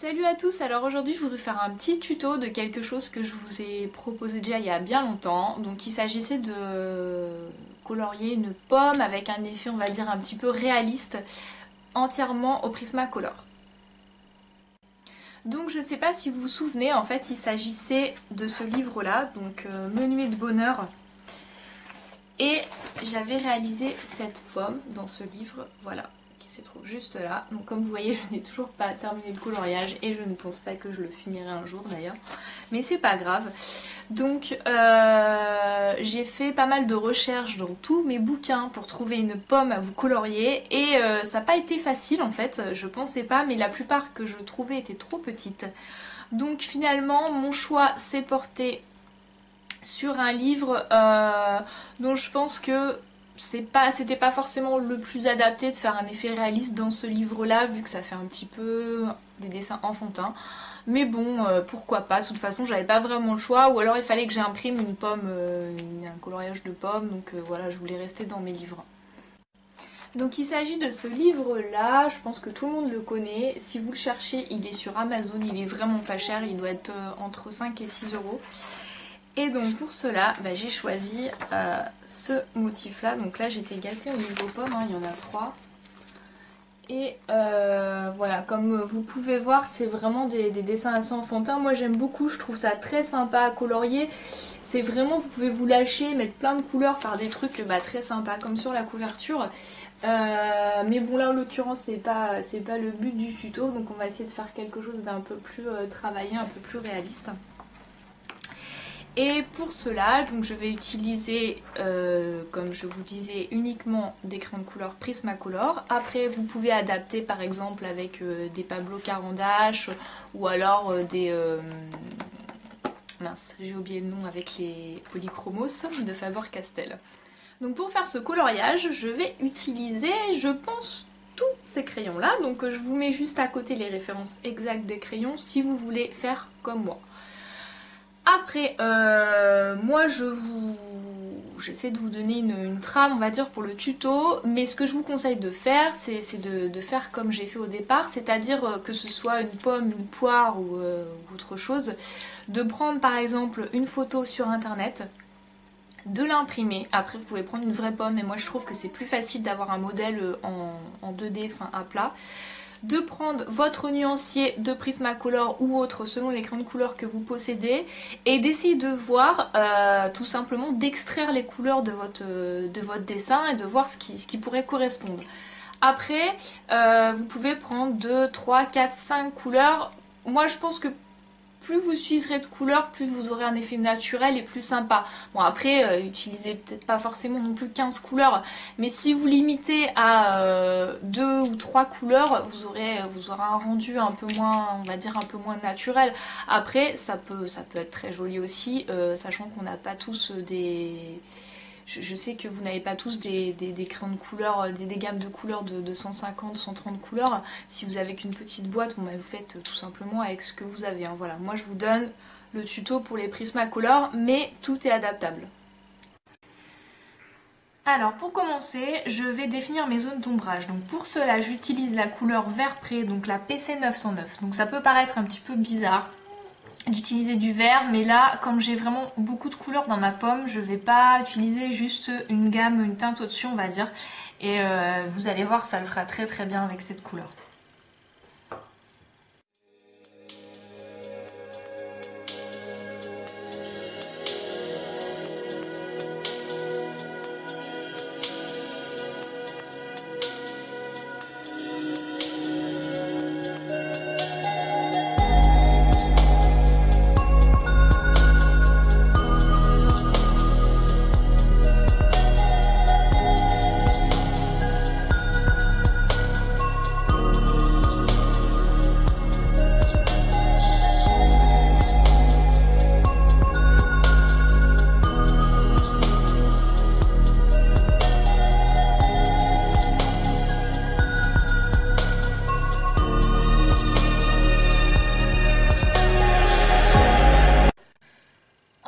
Salut à tous, alors aujourd'hui je voudrais faire un petit tuto de quelque chose que je vous ai proposé déjà il y a bien longtemps. Donc il s'agissait de colorier une pomme avec un effet on va dire un petit peu réaliste entièrement au Prismacolor. Donc je sais pas si vous vous souvenez, en fait il s'agissait de ce livre là, donc Menuet de bonheur. Et j'avais réalisé cette pomme dans ce livre, voilà, qui se trouve juste là. Donc comme vous voyez, je n'ai toujours pas terminé le coloriage et je ne pense pas que je le finirai un jour d'ailleurs. Mais c'est pas grave. Donc j'ai fait pas mal de recherches dans tous mes bouquins pour trouver une pomme à vous colorier. Et ça n'a pas été facile en fait, je pensais pas, mais la plupart que je trouvais étaient trop petites. Donc finalement, mon choix s'est porté sur un livre dont je pense que c'était pas forcément le plus adapté de faire un effet réaliste dans ce livre-là, vu que ça fait un petit peu des dessins enfantins. Mais bon, pourquoi pas, de toute façon j'avais pas vraiment le choix, ou alors il fallait que j'imprime une pomme, un coloriage de pomme, donc voilà, je voulais rester dans mes livres. Donc il s'agit de ce livre-là, je pense que tout le monde le connaît. Si vous le cherchez, il est sur Amazon, il est vraiment pas cher, il doit être entre 5 et 6 euros. Et donc pour cela, j'ai choisi ce motif là. Donc là j'étais gâtée au niveau pomme, hein, il y en a 3. Et voilà, comme vous pouvez voir, c'est vraiment des dessins assez enfantins. Moi j'aime beaucoup, je trouve ça très sympa à colorier. C'est vraiment, vous pouvez vous lâcher, mettre plein de couleurs, faire des trucs très sympas, comme sur la couverture. Mais bon là en l'occurrence c'est pas le but du tuto, donc on va essayer de faire quelque chose d'un peu plus travaillé, un peu plus réaliste. Et pour cela, donc je vais utiliser, comme je vous disais, uniquement des crayons de couleur Prismacolor. Après, vous pouvez adapter par exemple avec des Pablo Caran-d'Ache ou alors mince, j'ai oublié le nom, avec les Polychromos de Faber-Castell. Donc pour faire ce coloriage, je vais utiliser, je pense, tous ces crayons-là. Donc je vous mets juste à côté les références exactes des crayons si vous voulez faire comme moi. Après, moi j'essaie de vous donner une trame, on va dire, pour le tuto, mais ce que je vous conseille de faire, c'est de faire comme j'ai fait au départ, c'est-à-dire que ce soit une pomme, une poire ou autre chose, de prendre par exemple une photo sur internet, de l'imprimer. Après, vous pouvez prendre une vraie pomme, mais moi je trouve que c'est plus facile d'avoir un modèle en 2D, enfin à plat, de prendre votre nuancier de Prismacolor ou autre selon les crayons de couleur que vous possédez et d'essayer de voir tout simplement d'extraire les couleurs de votre dessin et de voir ce qui pourrait correspondre. Après, vous pouvez prendre 2, 3, 4, 5 couleurs. Moi je pense que plus vous utiliserez de couleurs, plus vous aurez un effet naturel et plus sympa. Bon après, utilisez peut-être pas forcément non plus 15 couleurs, mais si vous limitez à 2 ou 3 couleurs, vous aurez un rendu un peu moins, on va dire un peu moins naturel. Après, ça peut être très joli aussi, sachant qu'on n'a pas tous des... Je sais que vous n'avez pas tous des crayons de couleur, des gammes de couleurs de 150, 130 couleurs. Si vous avez qu'une petite boîte, vous faites tout simplement avec ce que vous avez. Hein. Voilà, moi je vous donne le tuto pour les Prismacolor, mais tout est adaptable. Alors pour commencer, je vais définir mes zones d'ombrage. Donc pour cela, j'utilise la couleur vert pré, donc la PC 909. Donc ça peut paraître un petit peu bizarre d'utiliser du vert, mais là comme j'ai vraiment beaucoup de couleurs dans ma pomme, je vais pas utiliser juste une gamme, une teinte au-dessus on va dire, et vous allez voir, ça le fera très très bien avec cette couleur.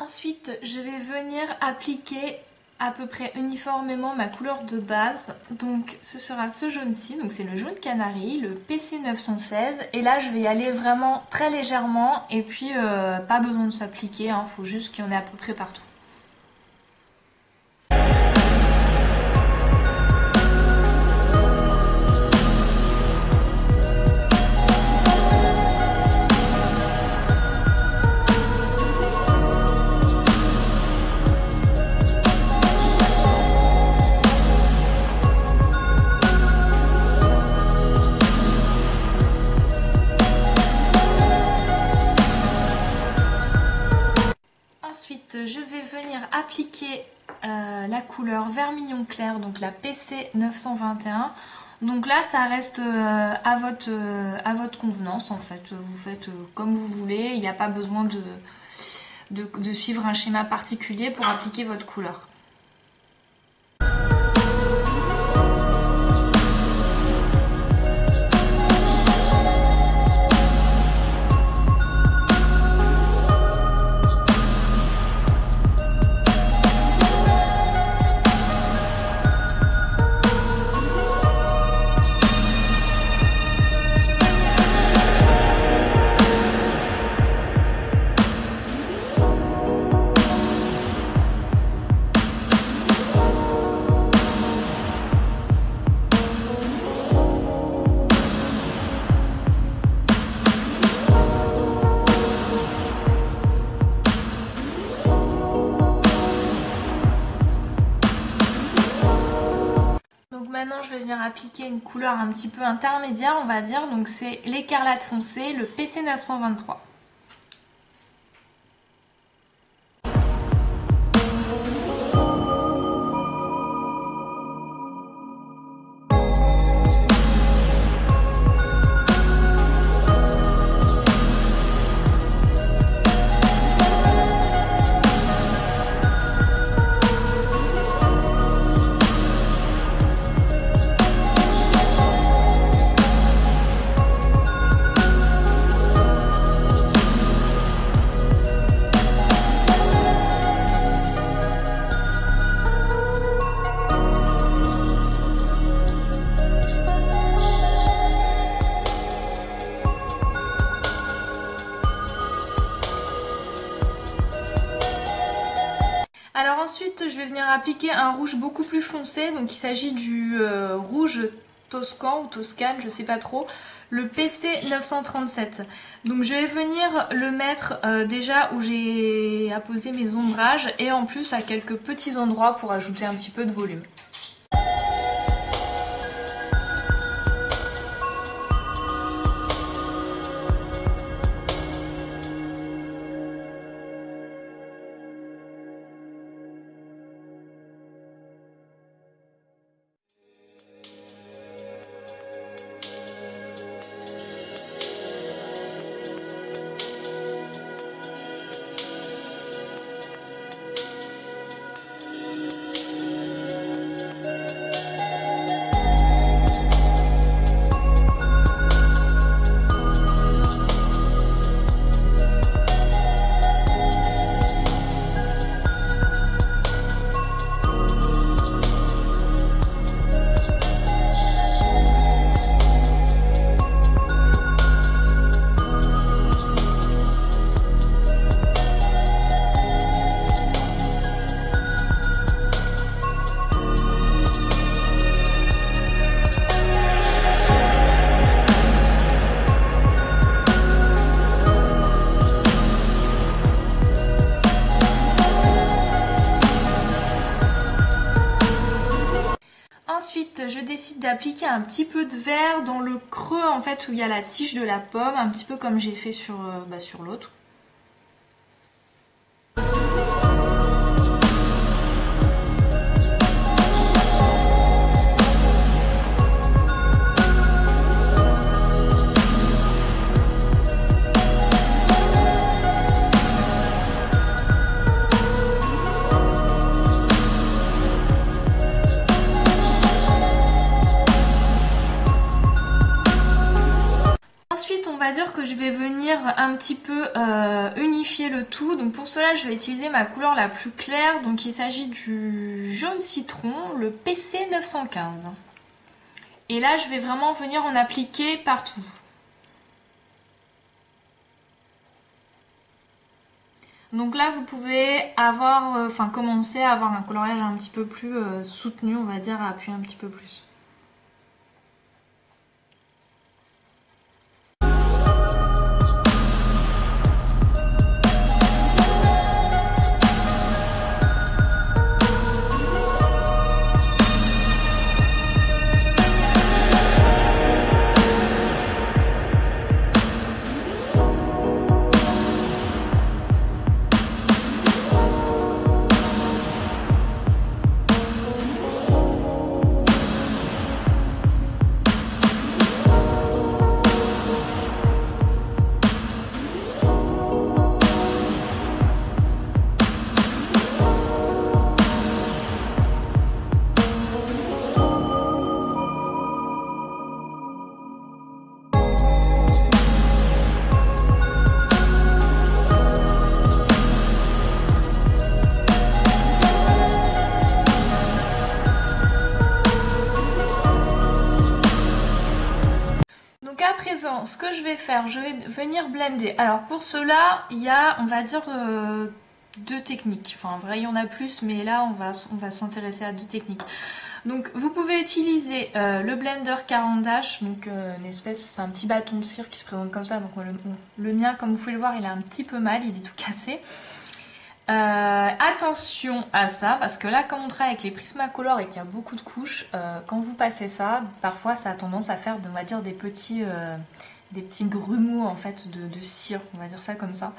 Ensuite, je vais venir appliquer à peu près uniformément ma couleur de base. Donc ce sera ce jaune-ci, donc c'est le jaune canari, le PC 916. Et là je vais y aller vraiment très légèrement et puis pas besoin de s'appliquer, hein, faut juste qu'il y en ait à peu près partout. Ensuite, je vais venir appliquer la couleur vermillon clair, donc la PC 921. Donc là, ça reste à votre convenance en fait. Vous faites comme vous voulez, il n'y a pas besoin de suivre un schéma particulier pour appliquer votre couleur. Maintenant je vais venir appliquer une couleur un petit peu intermédiaire on va dire, donc c'est l'écarlate foncé, le PC 923. Alors ensuite je vais venir appliquer un rouge beaucoup plus foncé, donc il s'agit du rouge toscan ou toscane, je sais pas trop, le PC 937. Donc je vais venir le mettre déjà où j'ai apposé mes ombrages et en plus à quelques petits endroits pour ajouter un petit peu de volume. Ensuite, je décide d'appliquer un petit peu de vert dans le creux en fait où il y a la tige de la pomme, un petit peu comme j'ai fait sur l'autre. dire que je vais venir un petit peu unifier le tout. Donc pour cela, je vais utiliser ma couleur la plus claire. Donc il s'agit du jaune citron, le PC 915. Et là, je vais vraiment venir en appliquer partout. Donc là, vous pouvez avoir, commencer à avoir un coloriage un petit peu plus soutenu, on va dire, à appuyer un petit peu plus. Ce que je vais faire, je vais venir blender. Alors pour cela, il y a, on va dire, deux techniques. Enfin, en vrai, il y en a plus, mais là, on va s'intéresser à deux techniques. Donc, vous pouvez utiliser le blender Caran d'Ache, donc une espèce, c'est un petit bâton de cire qui se présente comme ça. Donc, le mien, comme vous pouvez le voir, il est un petit peu mal, il est tout cassé. Attention à ça, parce que là, comme on travaille avec les Prismacolor et qu'il y a beaucoup de couches, quand vous passez ça, parfois ça a tendance à faire, on va dire, des petits grumeaux en fait de cire, on va dire ça comme ça.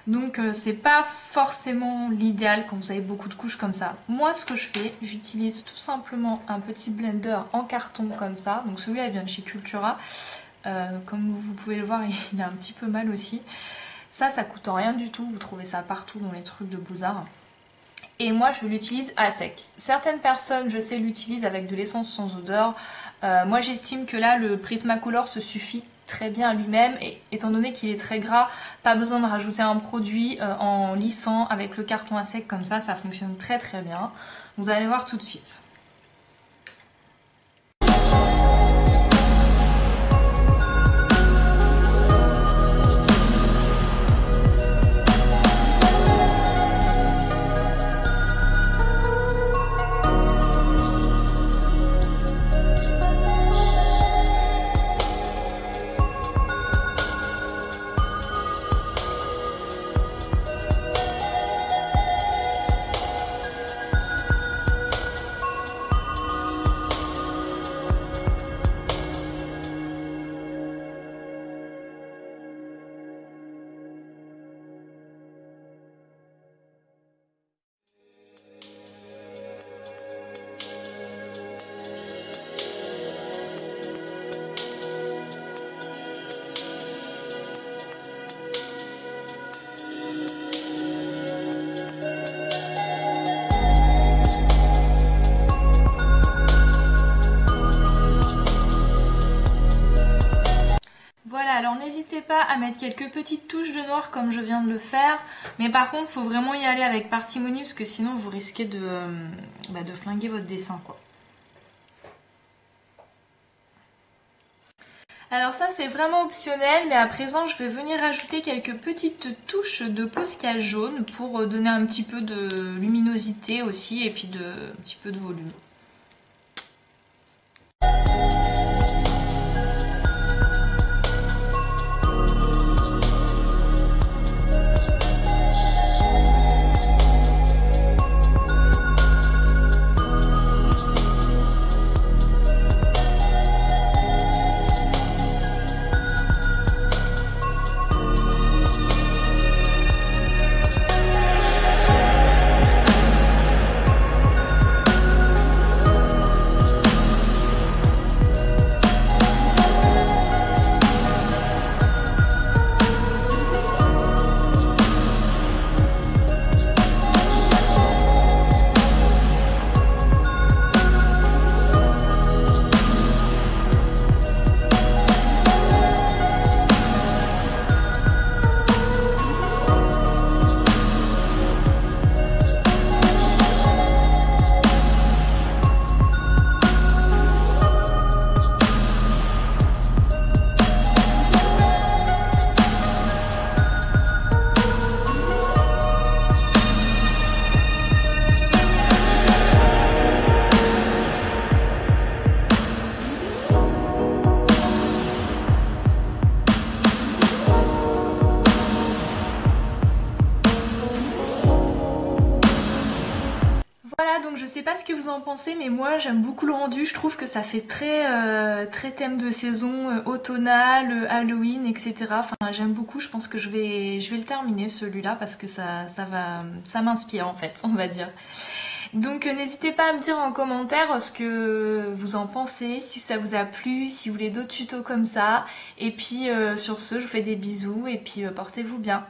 Donc c'est pas forcément l'idéal quand vous avez beaucoup de couches comme ça. Moi, ce que je fais, j'utilise tout simplement un petit blender en carton comme ça. Donc celui-là vient de chez Cultura. Comme vous pouvez le voir, il est un petit peu mal aussi. Ça coûte rien du tout, vous trouvez ça partout dans les trucs de Beaux-Arts. Et moi je l'utilise à sec. Certaines personnes, je sais, l'utilisent avec de l'essence sans odeur. Moi j'estime que là le Prismacolor se suffit très bien à lui-même, et étant donné qu'il est très gras, pas besoin de rajouter un produit en lissant avec le carton à sec comme ça fonctionne très très bien. Vous allez voir tout de suite. Alors n'hésitez pas à mettre quelques petites touches de noir comme je viens de le faire, mais par contre il faut vraiment y aller avec parcimonie parce que sinon vous risquez de flinguer votre dessin quoi. Alors ça c'est vraiment optionnel, mais à présent je vais venir ajouter quelques petites touches de Posca jaune pour donner un petit peu de luminosité aussi et puis un petit peu de volume. pas ce que vous en pensez, mais moi j'aime beaucoup le rendu. Je trouve que ça fait très thème de saison, automnal, Halloween, etc. Enfin, j'aime beaucoup. Je pense que je vais le terminer celui-là parce que ça m'inspire en fait, on va dire. Donc n'hésitez pas à me dire en commentaire ce que vous en pensez, si ça vous a plu, si vous voulez d'autres tutos comme ça. Et puis sur ce, je vous fais des bisous et puis portez-vous bien.